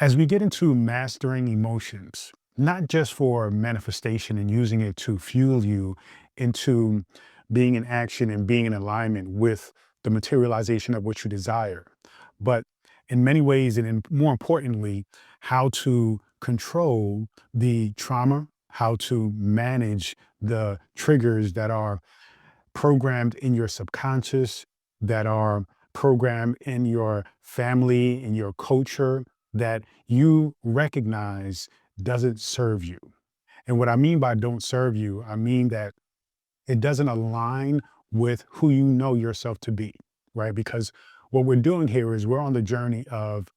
As we get into mastering emotions, not just for manifestation and using it to fuel you into being in action and being in alignment with the materialization of what you desire, but in many ways, and more importantly, how to control the trauma, how to manage the triggers that are programmed in your subconscious, that are programmed in your family, in your culture, that you recognize doesn't serve you. And what I mean by don't serve you, I mean that it doesn't align with who you know yourself to be, right? Because what we're doing here is we're on the journey of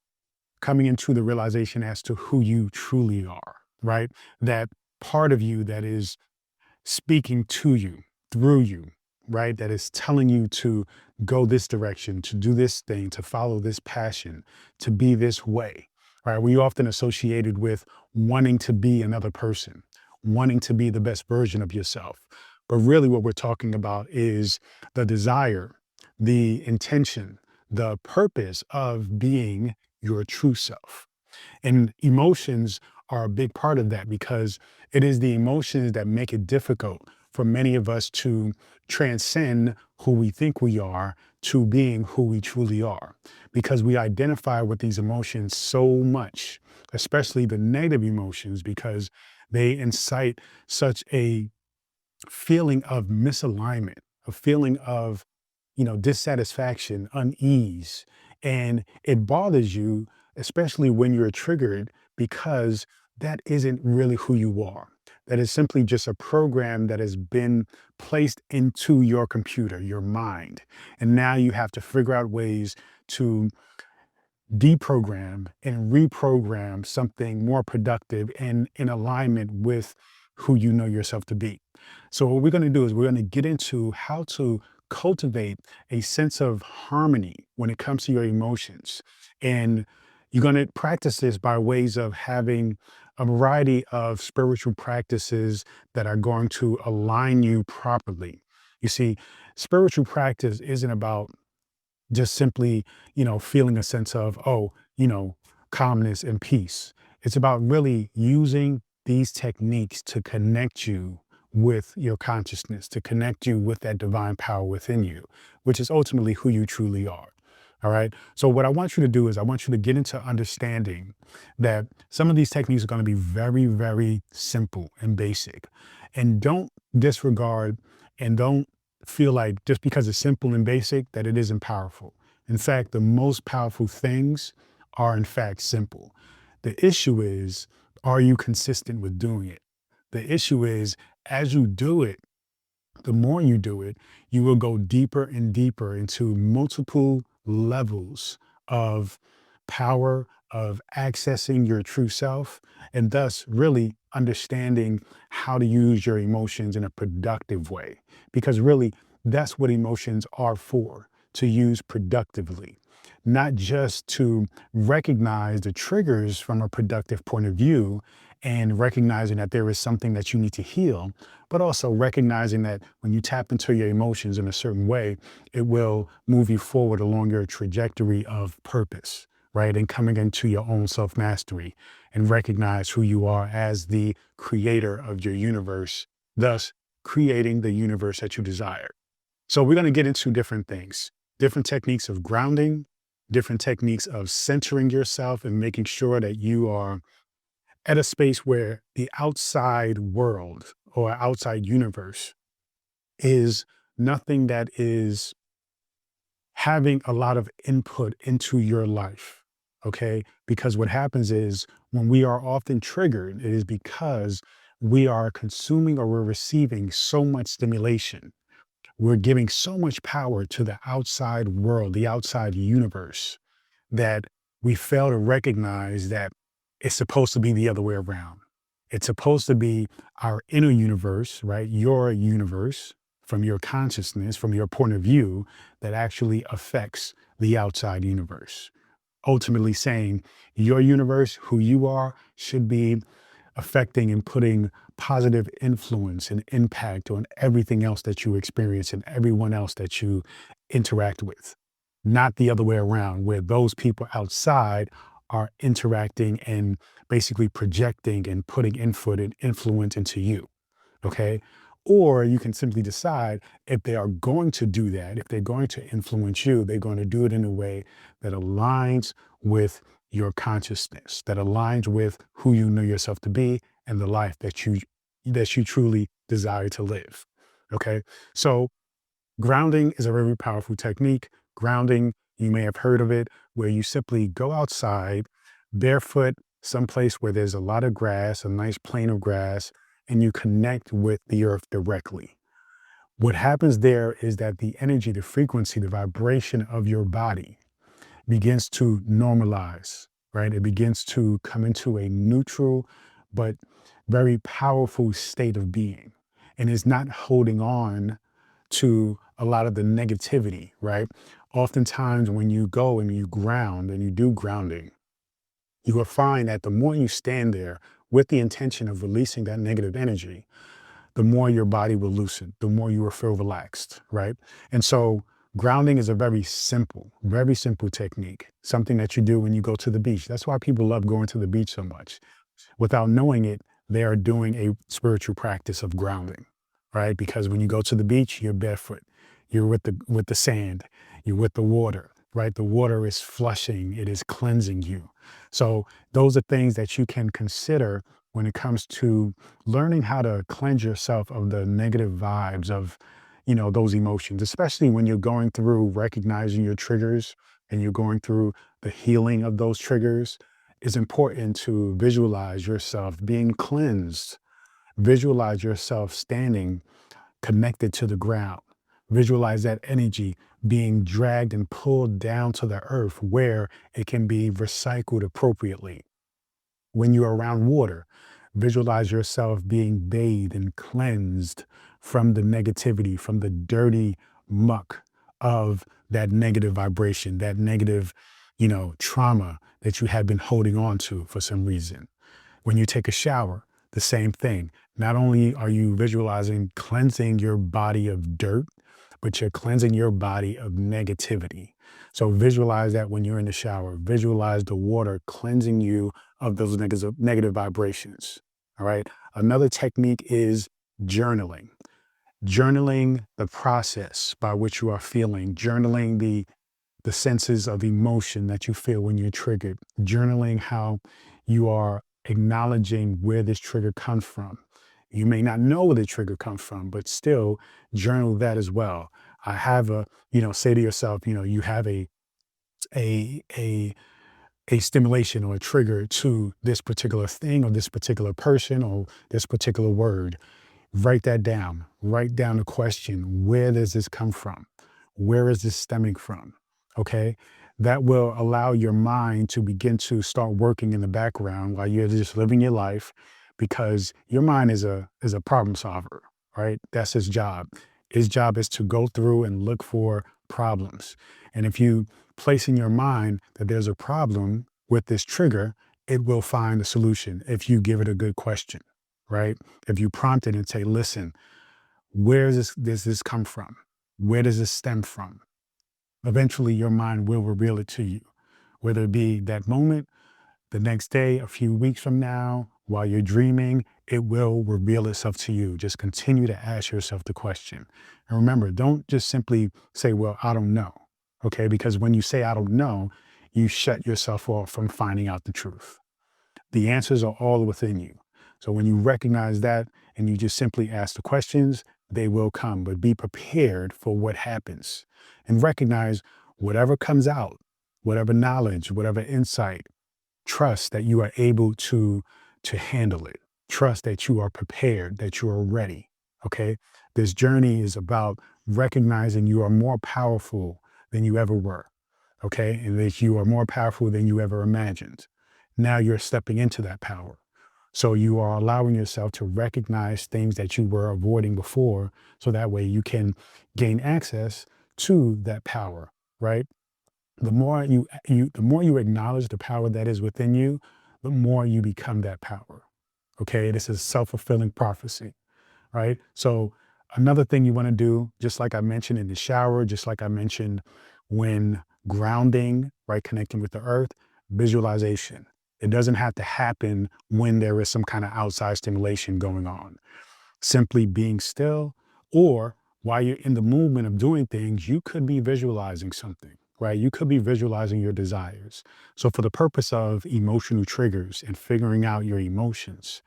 coming into the realization as to who you truly are, right? That part of you that is speaking to you, through you, right? That is telling you to go this direction, to do this thing, to follow this passion, to be this way, right? We often associated with wanting to be another person, wanting to be the best version of yourself. But really, what we're talking about is the desire, the intention, the purpose of being your true self. And emotions are a big part of that because it is the emotions that make it difficult for many of us to transcend who we think we are to being who we truly are. Because we identify with these emotions so much, especially the negative emotions, because they incite such a feeling of misalignment, a feeling of, dissatisfaction, unease, and it bothers you, especially when you're triggered, because that isn't really who you are. That is simply just a program that has been placed into your computer, your mind. And now you have to figure out ways to deprogram and reprogram something more productive and in alignment with who you know yourself to be. So, what we're going to do is we're going to get into how to cultivate a sense of harmony when it comes to your emotions. And you're going to practice this by ways of having a variety of spiritual practices that are going to align you properly. You see, spiritual practice isn't about just simply, feeling a sense of, calmness and peace. It's about really using these techniques to connect you with your consciousness, to connect you with that divine power within you, which is ultimately who you truly are. All right. So, what I want you to do is, I want you to get into understanding that some of these techniques are going to be very, very simple and basic. And don't disregard and don't feel like just because it's simple and basic that it isn't powerful. In fact, the most powerful things are in fact simple. The issue is, are you consistent with doing it? The issue is, as you do it, the more you do it, you will go deeper and deeper into multiple levels of power, of accessing your true self, and thus really understanding how to use your emotions in a productive way. Because really, that's what emotions are for, to use productively, not just to recognize the triggers from a productive point of view and recognizing that there is something that you need to heal, but also recognizing that when you tap into your emotions in a certain way, it will move you forward along your trajectory of purpose, right? And coming into your own self mastery and recognize who you are as the creator of your universe, thus creating the universe that you desire. So, we're going to get into different things, different techniques of grounding, different techniques of centering yourself and making sure that you are at a space where the outside world or outside universe is nothing that is having a lot of input into your life. Okay. Because what happens is when we are often triggered, it is because we are consuming or we're receiving so much stimulation. We're giving so much power to the outside world, the outside universe, that we fail to recognize that it's supposed to be the other way around. It's supposed to be our inner universe, right? Your universe from your consciousness, from your point of view, that actually affects the outside universe. Ultimately saying your universe, who you are, should be affecting and putting positive influence and impact on everything else that you experience and everyone else that you interact with. Not the other way around, where those people outside are interacting and basically projecting and putting input and influence into you. Okay. Or you can simply decide if they are going to do that, if they're going to influence you, they're going to do it in a way that aligns with your consciousness, that aligns with who you know yourself to be and the life that you truly desire to live. Okay. So grounding is a very powerful technique. Grounding, you may have heard of it, where you simply go outside barefoot, someplace where there's a lot of grass, a nice plain of grass, and you connect with the earth directly. What happens there is that the energy, the frequency, the vibration of your body begins to normalize, right? It begins to come into a neutral but very powerful state of being and is not holding on to a lot of the negativity, right? Oftentimes, when you go and you ground and you do grounding, you will find that the more you stand there with the intention of releasing that negative energy, the more your body will loosen, the more you will feel relaxed, right? And so grounding is a very simple technique, something that you do when you go to the beach. That's why people love going to the beach so much. Without knowing it, they are doing a spiritual practice of grounding, right? Because when you go to the beach, you're barefoot, you're with the sand, you're with the water, right? The water is flushing, it is cleansing you. So those are things that you can consider when it comes to learning how to cleanse yourself of the negative vibes of, those emotions, especially when you're going through recognizing your triggers and you're going through the healing of those triggers. It's important to visualize yourself being cleansed, visualize yourself standing connected to the ground, visualize that energy being dragged and pulled down to the earth where it can be recycled appropriately. When you're around water, visualize yourself being bathed and cleansed from the negativity, from the dirty muck of that negative vibration, that negative, trauma that you have been holding on to for some reason. When you take a shower, the same thing. Not only are you visualizing cleansing your body of dirt, but you're cleansing your body of negativity. So visualize that when you're in the shower. Visualize the water cleansing you of those negative vibrations. All right. Another technique is journaling. Journaling the process by which you are feeling, journaling the senses of emotion that you feel when you're triggered, journaling how you are acknowledging where this trigger comes from. You may not know where the trigger comes from, but still journal that as well. I have say to yourself, you have a a a stimulation or a trigger to this particular thing or this particular person or this particular word. Write that down. Write down the question, where does this come from? Where is this stemming from? Okay. That will allow your mind to begin to start working in the background while you're just living your life because your mind is a problem solver, right? That's his job. His job is to go through and look for problems. And if you place in your mind that there's a problem with this trigger, it will find a solution if you give it a good question, right? If you prompt it and say, listen, where does this come from? Where does this stem from? Eventually, your mind will reveal it to you, whether it be that moment, the next day, a few weeks from now, while you're dreaming, it will reveal itself to you. Just continue to ask yourself the question. And remember, don't just simply say, well, I don't know. Okay. Because when you say, I don't know, you shut yourself off from finding out the truth. The answers are all within you. So when you recognize that and you just simply ask the questions, they will come, but be prepared for what happens and recognize whatever comes out, whatever knowledge, whatever insight, trust that you are able to handle it. Trust that you are prepared, that you are ready. Okay. This journey is about recognizing you are more powerful than you ever were. Okay. And that you are more powerful than you ever imagined. Now you're stepping into that power. So you are allowing yourself to recognize things that you were avoiding before. So that way you can gain access to that power, right? The more you acknowledge the power that is within you, the more you become that power. Okay, this is self-fulfilling prophecy, right? So another thing you want to do, just like I mentioned in the shower, just like I mentioned when grounding, right, connecting with the earth, visualization. It doesn't have to happen when there is some kind of outside stimulation going on. Simply being still, or while you're in the movement of doing things, you could be visualizing something, right? You could be visualizing your desires. So, for the purpose of emotional triggers and figuring out your emotions,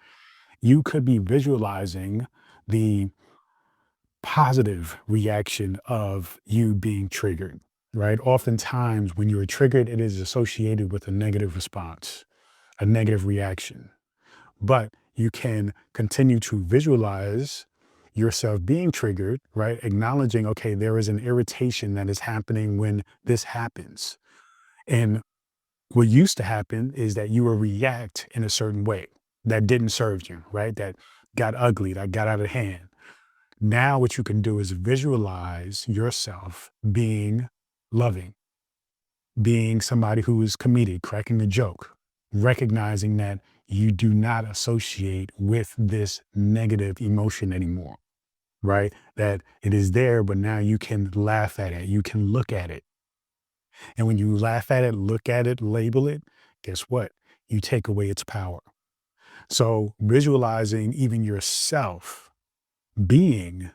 you could be visualizing the positive reaction of you being triggered, right? Oftentimes, when you're triggered, it is associated with a negative response, a negative reaction. But you can continue to visualize yourself being triggered, right? Acknowledging, okay, there is an irritation that is happening when this happens. And what used to happen is that you will react in a certain way that didn't serve you, right? That got ugly, that got out of hand. Now, what you can do is visualize yourself being loving, being somebody who is comedic, cracking a joke, recognizing that you do not associate with this negative emotion anymore, right? That it is there, but now you can laugh at it, you can look at it. And when you laugh at it, look at it, label it, guess what? You take away its power. So visualizing even yourself being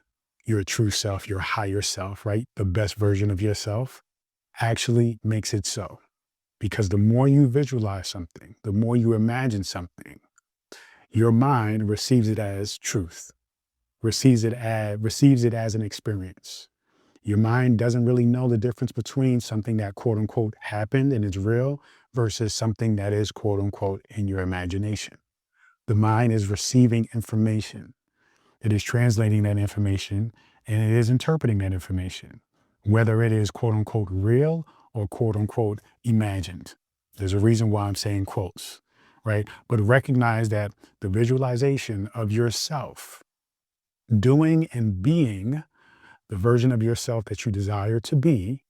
your true self, your higher self, right? The best version of yourself actually makes it so. Because the more you visualize something, the more you imagine something, your mind receives it as truth, receives it as an experience. Your mind doesn't really know the difference between something that quote unquote happened and is real versus something that is quote unquote in your imagination. The mind is receiving information. It is translating that information and it is interpreting that information, whether it is quote unquote real or quote unquote imagined. There's a reason why I'm saying quotes, right? But recognize that the visualization of yourself doing and being the version of yourself that you desire to be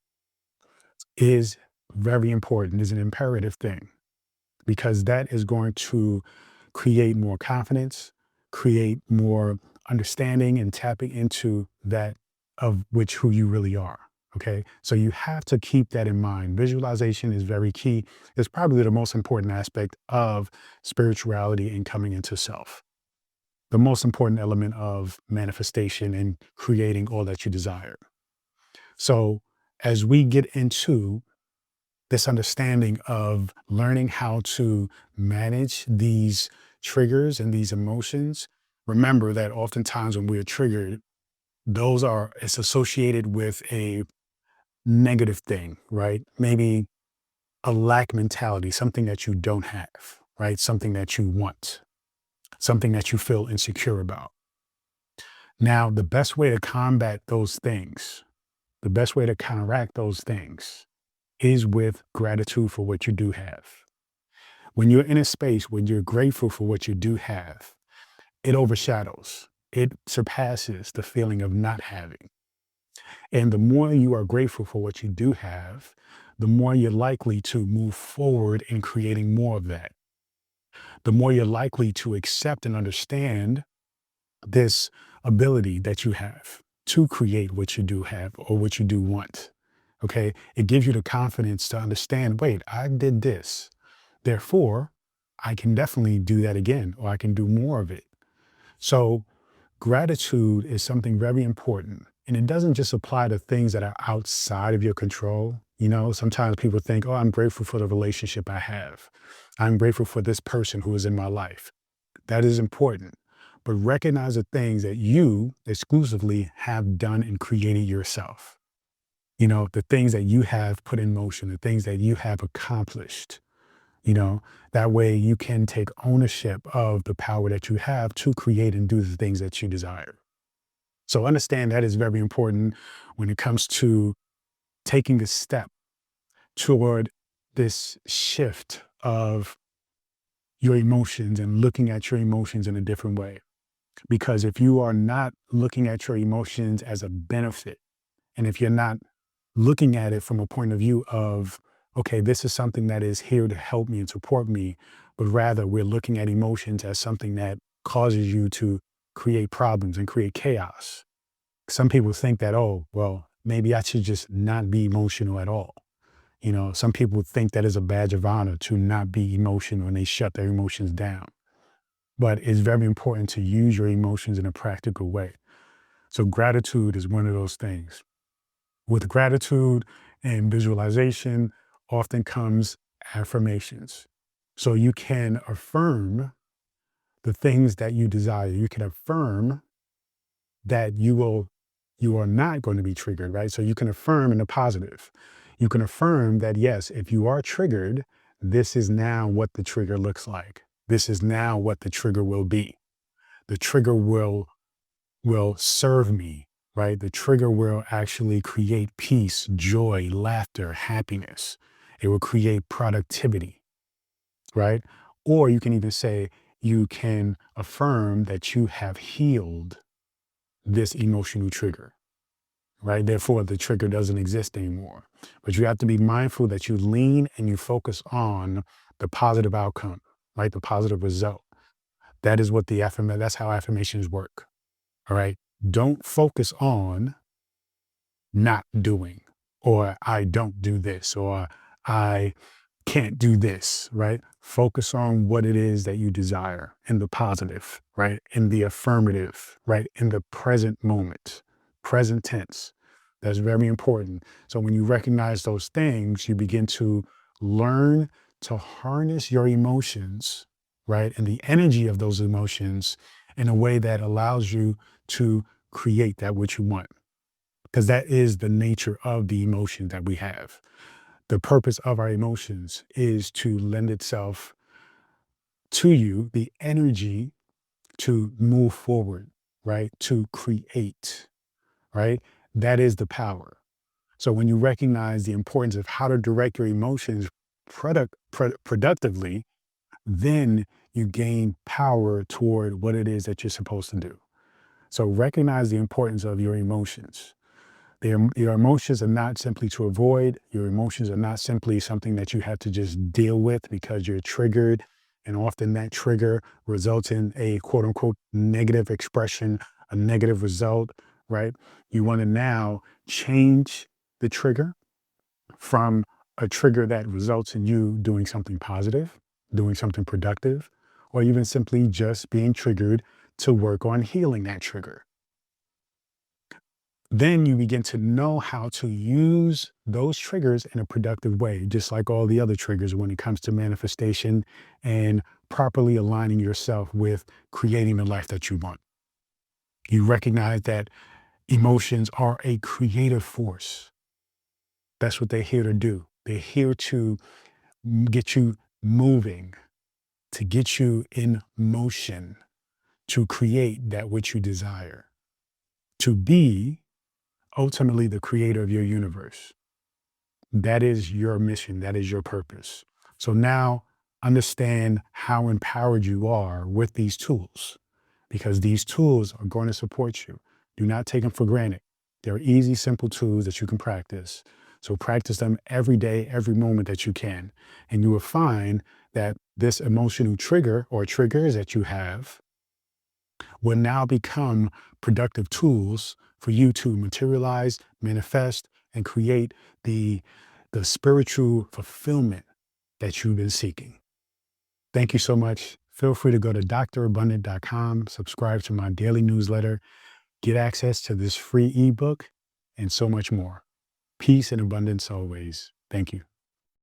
is very important, is an imperative thing, because that is going to create more confidence, create more understanding and tapping into that of which who you really are. Okay. So you have to keep that in mind. Visualization is very key. It's probably the most important aspect of spirituality and coming into self. The most important element of manifestation and creating all that you desire. So as we get into this understanding of learning how to manage these triggers and these emotions, remember that oftentimes when we're triggered, it's associated with a negative thing, right? Maybe a lack mentality, something that you don't have, right? Something that you want, something that you feel insecure about. Now, the best way to combat those things, the best way to counteract those things is with gratitude for what you do have. When you're in a space when you're grateful for what you do have, it overshadows, it surpasses the feeling of not having. And the more you are grateful for what you do have, the more you're likely to move forward in creating more of that. The more you're likely to accept and understand this ability that you have to create what you do have or what you do want. Okay. It gives you the confidence to understand, wait, I did this. Therefore, I can definitely do that again, or I can do more of it. So, gratitude is something very important. And it doesn't just apply to things that are outside of your control. You know, sometimes people think, oh, I'm grateful for the relationship I have. I'm grateful for this person who is in my life. That is important. But recognize the things that you exclusively have done and created yourself. You know, the things that you have put in motion, the things that you have accomplished. You know, that way you can take ownership of the power that you have to create and do the things that you desire. So understand that is very important when it comes to taking a step toward this shift of your emotions and looking at your emotions in a different way. Because if you are not looking at your emotions as a benefit, and if you're not looking at it from a point of view of, okay, this is something that is here to help me and support me, but rather we're looking at emotions as something that causes you to create problems and create chaos. Some people think that, oh, well, maybe I should just not be emotional at all. Some people think that is a badge of honor to not be emotional and they shut their emotions down. But it's very important to use your emotions in a practical way. So gratitude is one of those things. With gratitude and visualization often comes affirmations. So you can affirm the things that you desire. You can affirm that you are not going to be triggered, right? So you can affirm in the positive. You can affirm that yes, if you are triggered, this is now what the trigger looks like. This is now what the trigger will be. The trigger will serve me, right? The trigger will actually create peace, joy, laughter, happiness. It will create productivity, right? Or you can even say, you can affirm that you have healed this emotional trigger, right? Therefore, the trigger doesn't exist anymore. But you have to be mindful that you lean and you focus on the positive outcome, right? The positive result. That is what that's how affirmations work. All right. Don't focus on not doing, or I don't do this, or I can't do this, right? Focus on what it is that you desire in the positive, right? In the affirmative, right? In the present moment, present tense. That's very important. So when you recognize those things, you begin to learn to harness your emotions, right? And the energy of those emotions in a way that allows you to create that which you want, because that is the nature of the emotion that we have. The purpose of our emotions is to lend itself to you the energy to move forward, right? To create, right? That is the power. So when you recognize the importance of how to direct your emotions productively, then you gain power toward what it is that you're supposed to do. So recognize the importance of your emotions. Your emotions are not simply to avoid. Your emotions are not simply something that you have to just deal with because you're triggered. And often that trigger results in a quote unquote negative expression, a negative result, right? You want to now change the trigger from a trigger that results in you doing something positive, doing something productive, or even simply just being triggered to work on healing that trigger. Then you begin to know how to use those triggers in a productive way, just like all the other triggers when it comes to manifestation and properly aligning yourself with creating the life that you want. You recognize that emotions are a creative force. That's what they're here to do. They're here to get you moving, to get you in motion, to create that which you desire, to be ultimately the creator of your universe. That is your mission. That is your purpose. So now understand how empowered you are with these tools, because these tools are going to support you. Do not take them for granted. They're easy, simple tools that you can practice. So practice them every day, every moment that you can. And you will find that this emotional trigger or triggers that you have will now become productive tools for you to materialize, manifest, and create the spiritual fulfillment that you've been seeking. Thank you so much. Feel free to go to drabundant.com, subscribe to my daily newsletter, get access to this free ebook, and so much more. Peace and abundance always. Thank you.